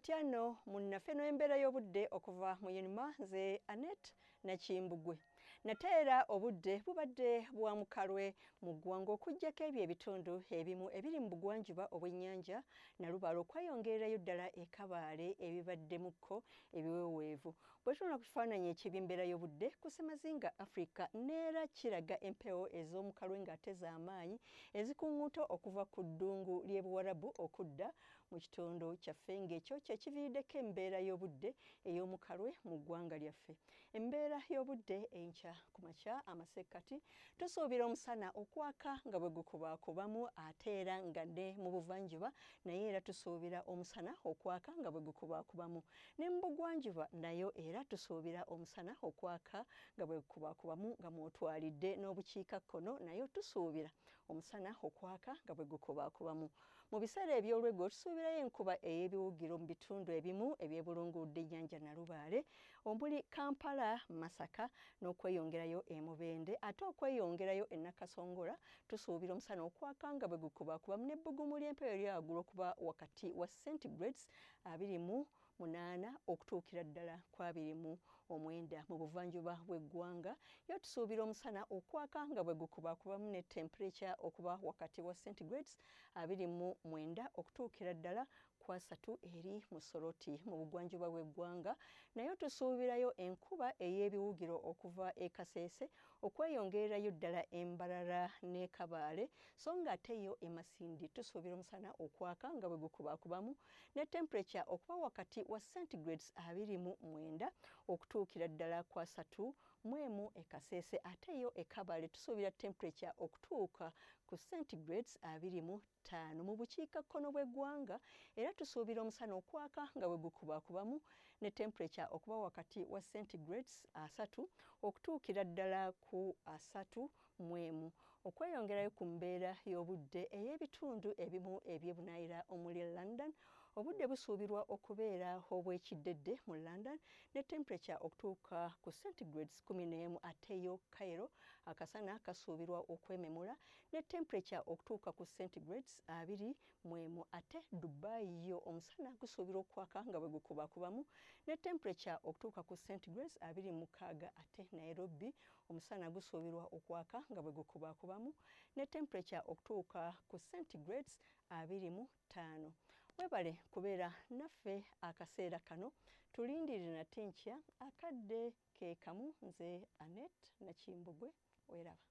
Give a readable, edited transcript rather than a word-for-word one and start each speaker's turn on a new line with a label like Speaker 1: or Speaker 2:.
Speaker 1: Tiano munnafe n'embeera y'obudde okuva mu Yinuma nze Annette Nakimbugwe. Nateera obudde bubadde bwa mukalwe mu ggwanga okuggyako ebyo ebitundu ebimu ebiri mu bugwanjuba obw'ennyanja Nalubaale okweyongererayo ddala e Kabaale ebibaddemuko ebiweweevu. Bwe tunula ku kifaananyi eky'embeera y'obudde ku Ssemazinga Africa neera kiraga empewo ez'omukalwe ng'ate z'amaanyi ezikuŋŋuuta okuva ku ddungu ly'e Buwarabu okudda mu kitundu kyaffe ng'ekyo kyekiviiriddeko embeera y'obudde ey'omukalwe mu ggwanga lyaffe. Embeera y'obudde enkya ku makya amasekkati tusuubira omusana okwaka nga bwe gukubaakubamu ate era nga ne mu buvanjuba naye era tusuubira omusana okwaka nga bwe gukubaakubamu ne mu bugwanjuba nayo era tusuubira omusana okwaka nga bwe gukubaakubamu nga mw'otwalidde n'obukiikakkono nayo tusuubira omusana okwaka nga bwe gukubaakubamu. Mu biseera eby'olweggulo tusuubirayo enkuba ey'ebiwugiro mu bitundu ebimu ebyebulunguludde ennyanja Nalubaale omuli Kampala, Masaka n'okweyongerayo e Mubende ate okweyongerayo e Nakasongola tusuubira omusana okwaka nga bwe gukubaakubamu n'ebbugumu ly'empewo eryagula okuba wakati wa centigrades 28 okutuukira ddala ku 29 mu buvanjuba bw'eggwanga yo tusuubira omusana okwaka nga bwe gukubaakubamu ne temperature okuba wakati wa centigrades 29 okutuukira ddala ku 3 eri mu Soroti mu bugwanjuba bw'eggwanga nayo tusuubirayo enkuba ey'ebiwugiro okuva e Kasese okweyongererayo ddala e Mbarara ne Kabaale so ng'ate yo e Masindi tusuubira omusana okwaka nga bwe gukubaakubamu ne temperature okuba wakati wa centigrades 29 okutuukira ddala ku 31 e Kasese ate yo e Kabaale tusuubira temperature okutuuka ku centigrades 25 mu bukiikakkono bw'eggwanga era tusuubira omusana okwaka nga bwe gukubaakubamu ne temperature okuba wakati wa centigrades 3 okutuukira ddala ku 31 okweyongerayo ku mbeera y'obudde ey'ebitundu ebimu eby'ebunaayira omuli London obudde busuubirwa okubeera obw'ekiddedde mu London ne temperature okutuuka ku centigrades 11 ate yo Cairo akasana kasuubirwa okwememula ne temperature okutuuka ku centigrades 21 ate Dubai yo omusana gusuubirwa okwaka nga bwe gukubaakubamu ne temperature okutuuka ku centigrades 26 ate Nairobi omusana gusuubirwa okwaka nga bwe gukubaakubamu ne temperature okutuuka ku centigrades 25. Webale kubeera naffe akaseera kano tulindirire nate nkya akadde ke kamu nze Annette Nakimbugwe weraba.